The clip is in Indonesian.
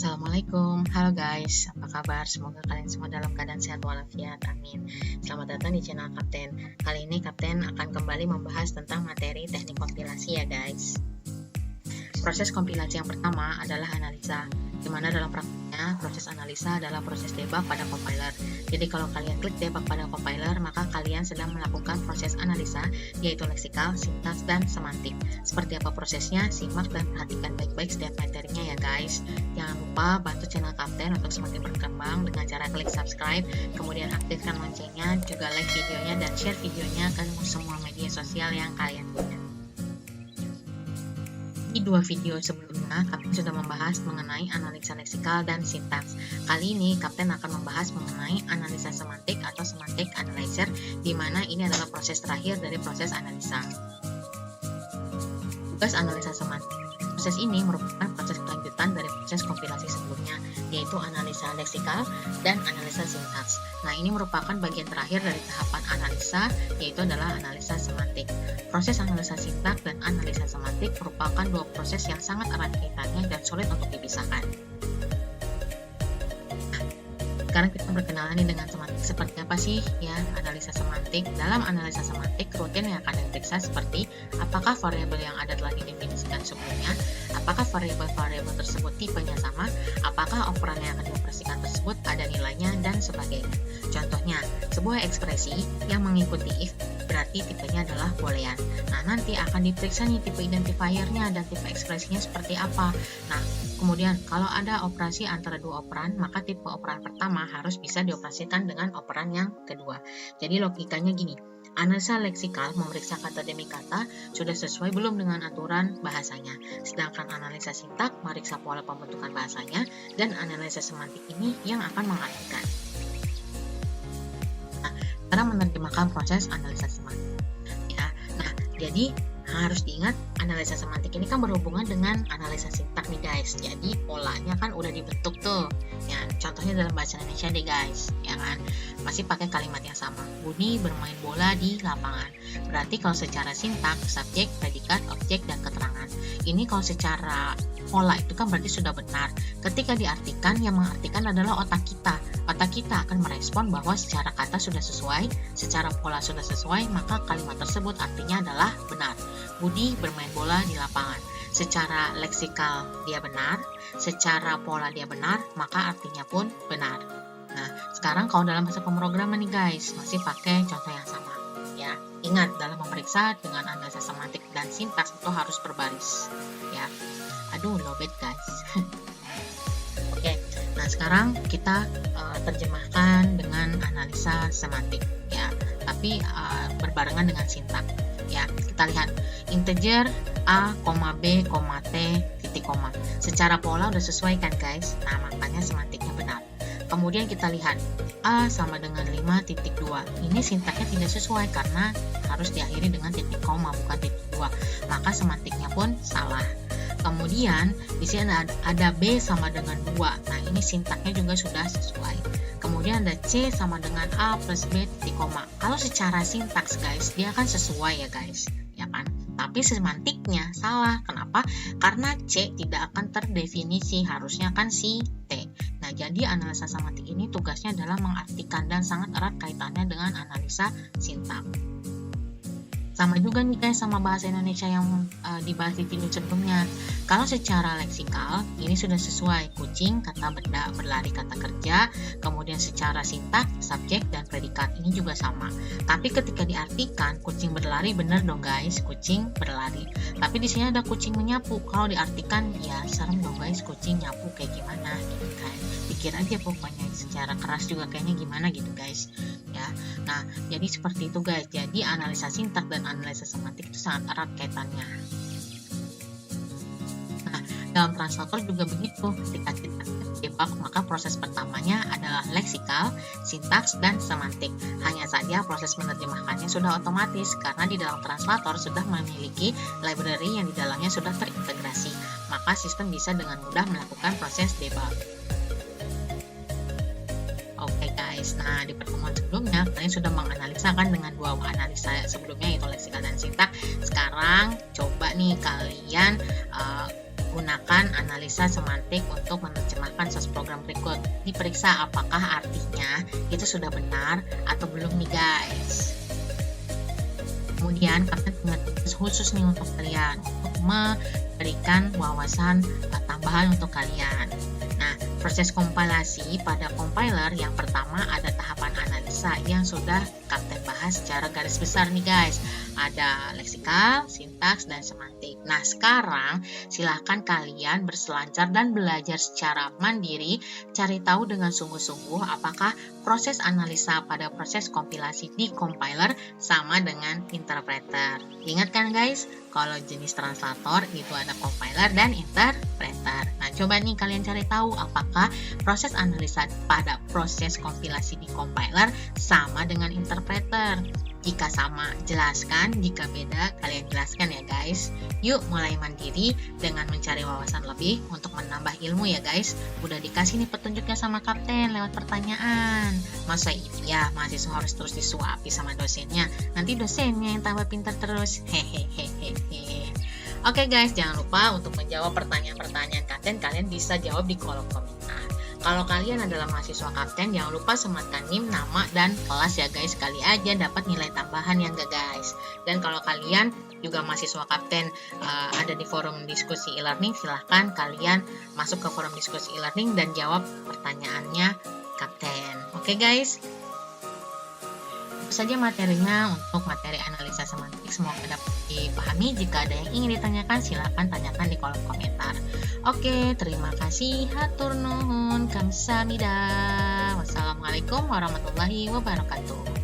Assalamualaikum, halo guys, apa kabar? Semoga kalian semua dalam keadaan sehat walafiat, amin. Selamat datang di channel Kapten. Kali ini Kapten akan kembali membahas tentang materi teknik kompilasi ya guys. Proses kompilasi yang pertama adalah analisa, di mana dalam praktiknya proses analisa adalah proses debug pada compiler. Jadi kalau kalian klik debug pada compiler, maka kalian sedang melakukan proses analisa, yaitu leksikal, sintaks, dan semantik. Seperti apa prosesnya? Simak dan perhatikan baik-baik setiap materinya ya guys. Jangan lupa bantu channel Kapten untuk semakin berkembang dengan cara klik subscribe, kemudian aktifkan loncengnya, juga like videonya dan share videonya ke semua media sosial yang kalian punya. Di dua video sebelumnya, Kapten sudah membahas mengenai analisa leksikal dan sintaks. Kali ini, Kapten akan membahas mengenai analisa semantik atau semantic analyzer, di mana ini adalah proses terakhir dari proses analisa. Tugas analisa semantik. Proses ini merupakan proses kelanjutan dari proses kompilasi sebelumnya, yaitu analisa leksikal dan analisa sintaks. Nah, ini merupakan bagian terakhir dari tahapan analisa, yaitu adalah analisa semantik. Proses analisa sintaks dan analisa semantik merupakan dua proses yang sangat erat kaitannya dan sulit untuk dipisahkan. Sekarang kita berkenalan dengan semantik. Seperti apa sih ya analisa semantik? Dalam analisa semantik, rutin yang akan diperiksa seperti apakah variabel yang ada telah didefinisikan sebelumnya, apakah variabel-variabel tersebut tipenya sama, apakah operan yang akan dioperasikan tersebut ada nilainya, dan sebagainya. Contohnya, sebuah ekspresi yang mengikuti if berarti tipenya adalah boolean. Nah, nanti akan diperiksa nih tipe identifiernya dan tipe ekspresinya seperti apa. Nah, kemudian kalau ada operasi antara dua operan, maka tipe operan pertama harus bisa dioperasikan dengan operan yang kedua. Jadi logikanya gini, analisa leksikal memeriksa kata demi kata sudah sesuai belum dengan aturan bahasanya. Sedangkan analisa sintak memeriksa pola pembentukan bahasanya, dan analisa semantik ini yang akan mengartikan. Nah, cara menerjemahkan proses analisa semantik. Ya, nah jadi harus diingat analisa semantik ini kan berhubungan dengan analisa sintak nih guys. Jadi polanya kan udah dibentuk tuh. Ya, contohnya dalam bahasa Indonesia deh guys, ya kan? Masih pakai kalimat yang sama. Budi bermain bola di lapangan. Berarti kalau secara sintak, subjek, predikat, objek, dan keterangan. Ini kalau secara pola itu kan berarti sudah benar. Ketika diartikan, yang mengartikan adalah otak kita. Otak kita akan merespon bahwa secara kata sudah sesuai, secara pola sudah sesuai, maka kalimat tersebut artinya adalah benar. Budi bermain bola di lapangan. Secara leksikal dia benar, secara pola dia benar, maka artinya pun benar. Nah, sekarang kalau dalam bahasa pemrograman nih guys, masih pakai contoh yang sama. Ya, ingat dalam memeriksa dengan analisa semantik dan sintaks itu harus berbaris. Ya, aduh lobet guys. Oke, nah sekarang kita terjemahkan dengan analisa semantik. Ya, tapi berbarengan dengan sintaks. Ya, kita lihat integer a, b, t, titik koma. Secara pola udah sesuai kan guys? Nah, makanya semantiknya benar. Kemudian kita lihat a sama dengan 5.2. Ini sintaknya tidak sesuai karena harus diakhiri dengan titik koma bukan titik 2. Maka semantiknya pun salah. Kemudian di sini ada b sama dengan 2. Nah, ini sintaknya juga sudah sesuai. Kemudian ada C sama dengan A plus B titik koma. Kalau secara sintaks guys, dia kan sesuai ya guys, ya kan? Tapi semantiknya salah. Kenapa? Karena C tidak akan terdefinisi, harusnya kan si T. Nah, jadi analisa semantik ini tugasnya adalah mengartikan dan sangat erat kaitannya dengan analisa sintaks. Sama juga nih guys sama bahasa Indonesia yang dibahas di video sebelumnya. Kalau secara leksikal ini sudah sesuai, kucing kata benda, berlari kata kerja. Kemudian secara sintak, subjek dan predikat ini juga sama. Tapi ketika diartikan kucing berlari bener dong guys, kucing berlari. Tapi di sini ada kucing menyapu. Kalau diartikan ya serem dong guys, kucing nyapu kayak gimana gitu kan. Pikir aja pokoknya, secara keras juga kayaknya gimana gitu guys. Ya. Nah, jadi seperti itu guys. Jadi analisa sintak dan analisa semantik itu sangat erat kaitannya. Nah, dalam translator juga begitu. Ketika kita debug, maka proses pertamanya adalah leksikal, sintaks, dan semantik. Hanya saja proses menerjemahkannya sudah otomatis karena di dalam translator sudah memiliki library yang di dalamnya sudah terintegrasi. Maka sistem bisa dengan mudah melakukan proses debug. Oke guys, nah di pertemuan sebelumnya kalian sudah menganalisa kan dengan dua analisa sebelumnya yaitu leksikal dan sintak. Sekarang coba nih kalian Gunakan analisa semantik untuk menerjemahkan source program berikut. Diperiksa apakah artinya itu sudah benar atau belum nih guys. Kemudian Kapten punya tugas khusus nih untuk kalian untuk memberikan wawasan tambahan untuk kalian. Nah, proses kompilasi pada compiler yang pertama ada tahapan analisa yang sudah Kapten bahas secara garis besar nih guys. Ada leksikal, sintaks, dan semantik. Nah, sekarang silahkan kalian berselancar dan belajar secara mandiri, cari tahu dengan sungguh-sungguh apakah proses analisa pada proses kompilasi di compiler sama dengan interpreter. Ingat kan guys, kalau jenis translator itu ada compiler dan interpreter. Nah, coba nih kalian cari tahu apakah proses analisa pada proses kompilasi di compiler sama dengan interpreter. Jika sama, jelaskan. Jika beda, kalian jelaskan ya guys. Yuk mulai mandiri dengan mencari wawasan lebih untuk menambah ilmu ya guys. Udah dikasih nih petunjuknya sama Kapten lewat pertanyaan. Masa iya mahasiswa harus terus disuapi sama dosennya? Nanti dosennya yang tambah pintar terus. Hehehehe. Oke guys, jangan lupa untuk menjawab pertanyaan-pertanyaan Kapten, kalian bisa jawab di kolom komentar. Kalau kalian adalah mahasiswa Kapten, jangan lupa sematkan NIM, nama, dan kelas ya guys. Kali aja dapat nilai tambahan ya enggak guys. Dan kalau kalian juga mahasiswa Kapten ada di forum diskusi e-learning, silahkan kalian masuk ke forum diskusi e-learning dan jawab pertanyaannya Kapten. Oke guys, itu saja materinya untuk materi analisa semantik. Semoga dapat dipahami. Jika ada yang ingin ditanyakan, silahkan tanyakan di kolom komentar. Oke, terima kasih. Hatur nuhun. Kamsahamnida. Wassalamualaikum warahmatullahi wabarakatuh.